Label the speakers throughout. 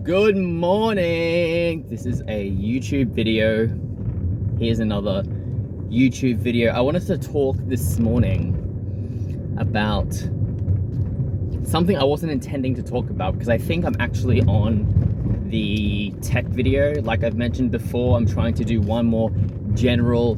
Speaker 1: Good morning. This is a YouTube video. Here's another YouTube video. I wanted to talk this morning about something I wasn't intending to talk about because I think I'm actually on the tech video. Like I've mentioned before, I'm trying to do one more general,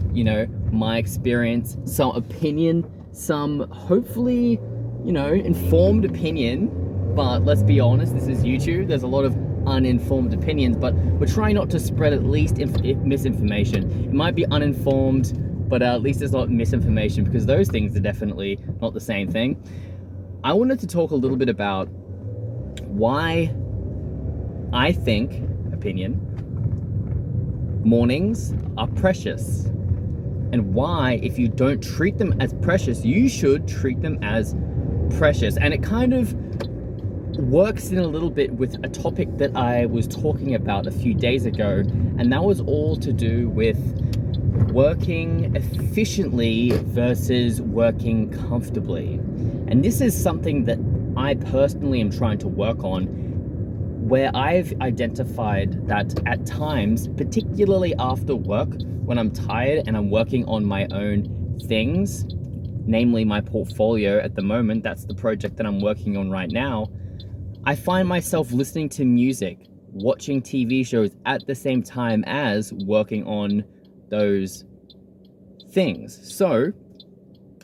Speaker 1: my experience, some opinion, some hopefully, informed opinion. But let's be honest, this is YouTube. There's a lot of uninformed opinions, but we're trying not to spread at least misinformation. It might be uninformed, but at least it's not misinformation, because those things are definitely not the same thing. I wanted to talk a little bit about why I think, mornings are precious, and why, if you don't treat them as precious, you should treat them as precious. And it kind of works in a little bit with a topic that I was talking about a few days ago, and that was all to do with working efficiently versus working comfortably. And this is something that I personally am trying to work on, where I've identified that at times, particularly after work, when I'm tired and I'm working on my own things, namely my portfolio at the moment, that's the project that I'm working on right now, I find myself listening to music, watching TV shows at the same time as working on those things. So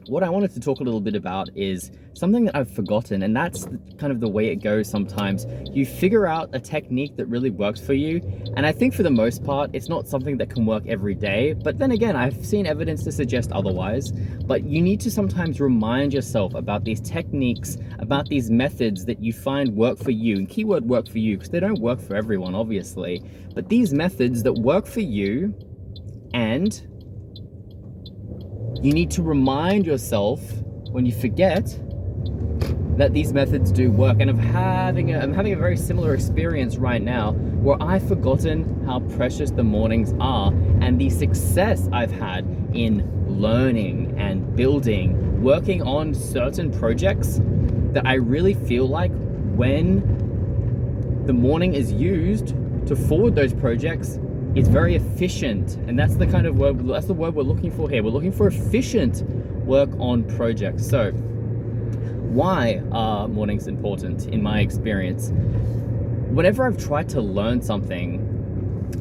Speaker 1: what I wanted to talk a little bit about is something that I've forgotten, and that's kind of the way it goes sometimes. You figure out a technique that really works for you, and I think for the most part, it's not something that can work every day, but then again, I've seen evidence to suggest otherwise. But you need to sometimes remind yourself about these techniques, about these methods that you find work for you, and keyword work for you, because they don't work for everyone, obviously, but these methods that work for you, and you need to remind yourself when you forget that these methods do work. And I'm having a very similar experience right now, where I've forgotten how precious the mornings are and the success I've had in learning and building, working on certain projects that I really feel like when the morning is used to forward those projects, it's very efficient. And that's the kind of word, that's the word we're looking for here. We're looking for efficient work on projects. So why are mornings important in my experience? Whenever I've tried to learn something,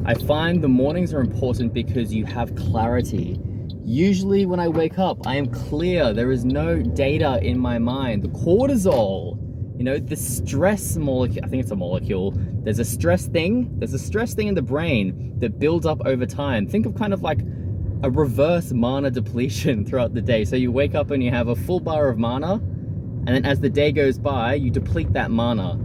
Speaker 1: I find the mornings are important because you have clarity. Usually when I wake up, I am clear. There is no data in my mind. The cortisol, the stress molecule, I think it's a molecule. There's a stress thing in the brain that builds up over time. Think of kind of like a reverse mana depletion throughout the day. So you wake up and you have a full bar of mana, and then as the day goes by, you deplete that mana.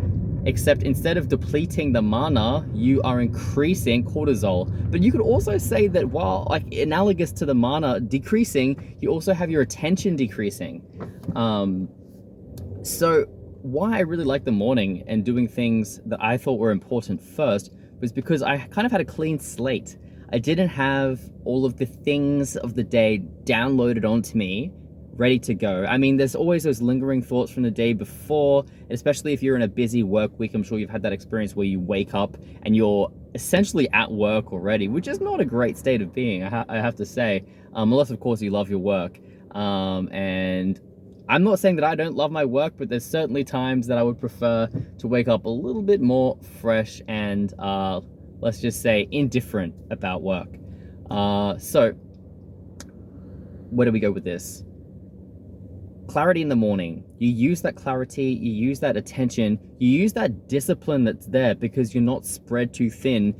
Speaker 1: Except instead of depleting the mana, you are increasing cortisol. But you could also say that while analogous to the mana decreasing, you also have your attention decreasing. So why I really like the morning and doing things that I thought were important first was because I kind of had a clean slate. I didn't have all of the things of the day downloaded onto me, ready to go. I mean, there's always those lingering thoughts from the day before, especially if you're in a busy work week. I'm sure you've had that experience where you wake up and you're essentially at work already, which is not a great state of being, I have to say, unless of course you love your work. And I'm not saying that I don't love my work, but there's certainly times that I would prefer to wake up a little bit more fresh and let's just say indifferent about work. So where do we go with this? Clarity in the morning. You use that clarity, you use that attention, you use that discipline that's there because you're not spread too thin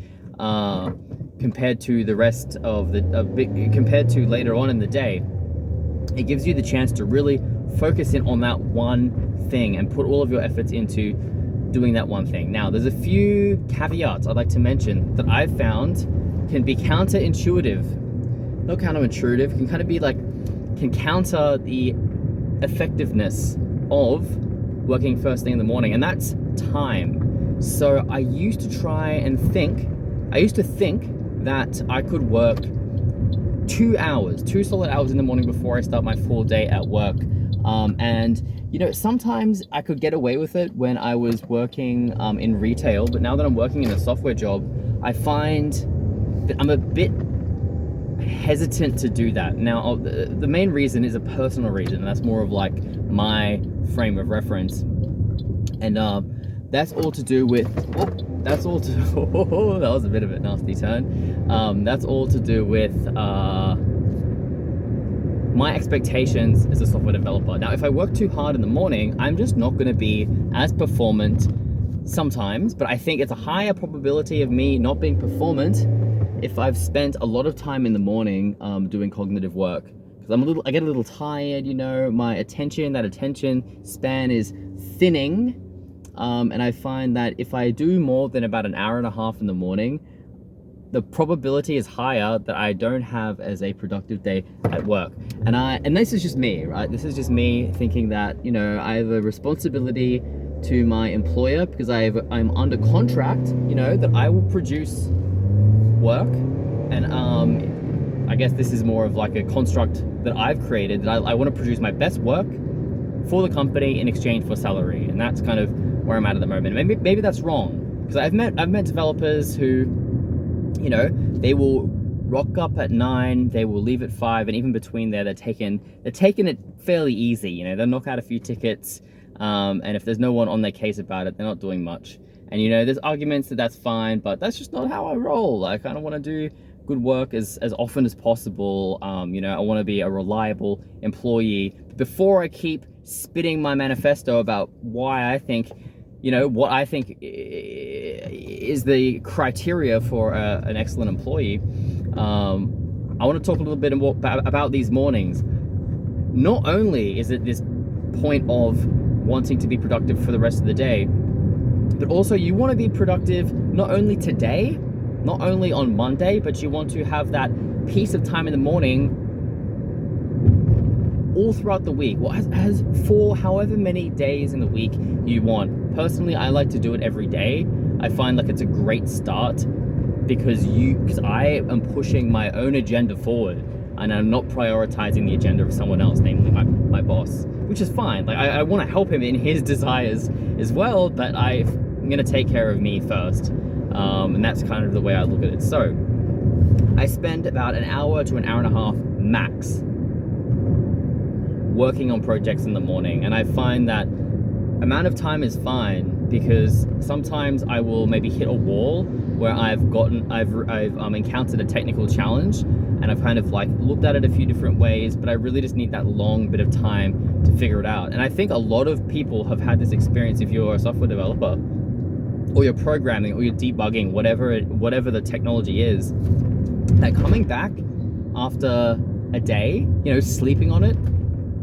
Speaker 1: compared to the rest of compared to later on in the day. It gives you the chance to really focus in on that one thing and put all of your efforts into doing that one thing. Now, there's a few caveats I'd like to mention that I've found can be counterintuitive. Not counterintuitive, can kind of be can counter the effectiveness of working first thing in the morning, and that's time. So I used to think that I could work 2 solid hours in the morning before I start my full day at work. And Sometimes I could get away with it when I was working in retail, but now that I'm working in a software job, I find that I'm a bit hesitant to do that. Now, the main reason is a personal reason, and that's more of like my frame of reference. And that's all to do with, that was a bit of a nasty turn. That's all to do with my expectations as a software developer. Now, if I work too hard in the morning, I'm just not going to be as performant sometimes, but I think it's a higher probability of me not being performant if I've spent a lot of time in the morning doing cognitive work. Because I get a little tired, my attention span is thinning. And I find that if I do more than about an hour and a half in the morning, the probability is higher that I don't have as a productive day at work. And this is just me, right? This is just me thinking that, I have a responsibility to my employer because I'm under contract, that I will produce work. And I guess this is more of like a construct that I've created, that I want to produce my best work for the company in exchange for salary. And that's kind of where I'm at the moment. Maybe that's wrong, because I've met developers who, they will rock up at 9, they will leave at 5, and even between there, they're taking it fairly easy. They'll knock out a few tickets, and if there's no one on their case about it, they're not doing much. And there's arguments that that's fine, but that's just not how I roll. I kind of want to do good work as often as possible. I want to be a reliable employee before I keep spitting my manifesto about why I think, what I think is the criteria for an excellent employee. I want to talk a little bit more about these mornings. Not only is it this point of wanting to be productive for the rest of the day, but also you want to be productive not only today, not only on Monday, but you want to have that piece of time in the morning all throughout the week. Well, as for however many days in the week you want. Personally, I like to do it every day. I find like it's a great start because I am pushing my own agenda forward and I'm not prioritizing the agenda of someone else, namely my boss, which is fine. Like I want to help him in his desires as well, but I'm going to take care of me first. And that's kind of the way I look at it. So I spend about an hour to an hour and a half max working on projects in the morning, and I find that amount of time is fine because sometimes I will maybe hit a wall where I've encountered a technical challenge and I've kind of like looked at it a few different ways, but I really just need that long bit of time to figure it out. And I think a lot of people have had this experience. If you're a software developer or you're programming or you're debugging, whatever the technology is, that coming back after a day, sleeping on it,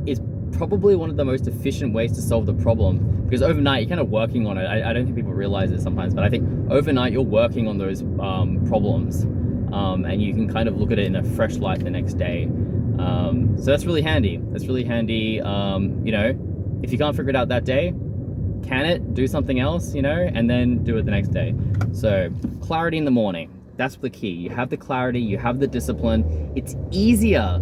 Speaker 1: is probably one of the most efficient ways to solve the problem, because overnight you're kind of working on it. I don't think people realize it sometimes, but I think overnight you're working on those problems, and you can kind of look at it in a fresh light the next day. So that's really handy. If you can't figure it out that day, do something else, and then do it the next day. So clarity in the morning, that's the key. You have the clarity, you have the discipline. It's easier.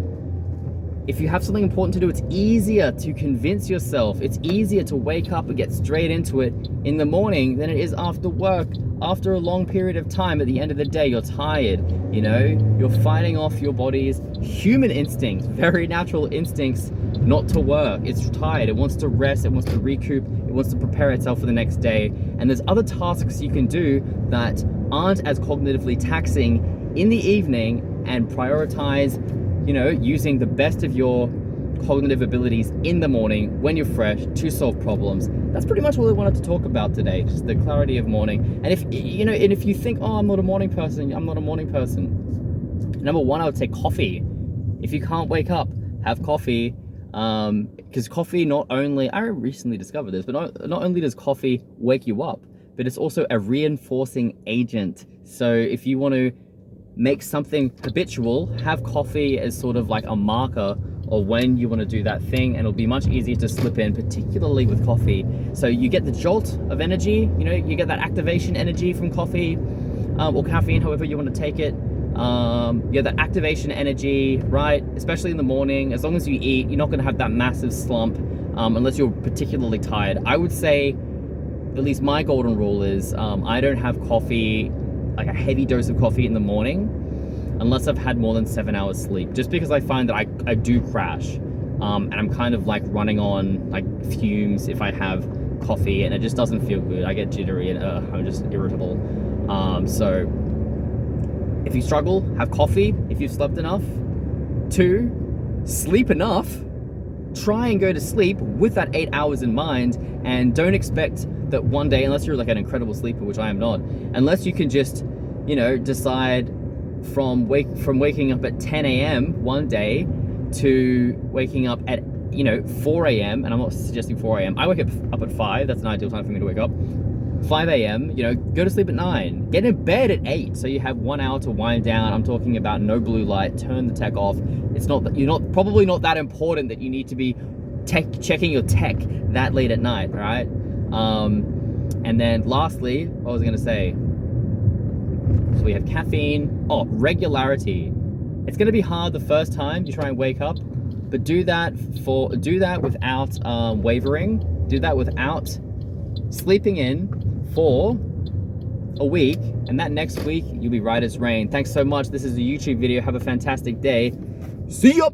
Speaker 1: If you have something important to do, it's easier to convince yourself. It's easier to wake up and get straight into it in the morning than it is after work. After a long period of time, at the end of the day, you're tired, you're fighting off your body's human instincts, very natural instincts not to work. It's tired, it wants to rest, it wants to recoup, it wants to prepare itself for the next day. And there's other tasks you can do that aren't as cognitively taxing in the evening, and prioritize using the best of your cognitive abilities in the morning when you're fresh to solve problems. That's pretty much all I wanted to talk about today, just the clarity of morning. And if you think, oh, I'm not a morning person, number one, I would say coffee. If you can't wake up, have coffee, because coffee I recently discovered this, but not only does coffee wake you up, but it's also a reinforcing agent. So if you want to make something habitual, have coffee as sort of like a marker of when you want to do that thing, and it'll be much easier to slip in, particularly with coffee. So you get the jolt of energy, you get that activation energy from coffee, or caffeine, however you want to take it. You get that activation energy, right? Especially in the morning. As long as you eat, you're not going to have that massive slump unless you're particularly tired. I would say, at least my golden rule is, I don't have coffee, like a heavy dose of coffee in the morning, unless I've had more than 7 hours sleep, just because I find that I do crash, and I'm kind of like running on like fumes if I have coffee, and it just doesn't feel good. I get jittery and I'm just irritable. So if you struggle, have coffee if you've slept enough. 2, sleep enough. Try and go to sleep with that 8 hours in mind, and don't expect that one day, unless you're like an incredible sleeper, which I am not, unless you can just, decide from waking up at 10 a.m. one day to waking up at 4 a.m. and I'm not suggesting 4 a.m. I wake up at 5. That's an ideal time for me to wake up. 5 a.m. Go to sleep at 9. Get in bed at 8, so you have 1 hour to wind down. I'm talking about no blue light. Turn the tech off. It's not that probably not that important that you need to be checking your tech that late at night, right? And then lastly, what was I going to say? So we have caffeine. Oh, regularity. It's going to be hard the first time you try and wake up, but do that without wavering. Do that without sleeping in for a week, and that next week you'll be right as rain. Thanks so much. This is a YouTube video. Have a fantastic day. See ya.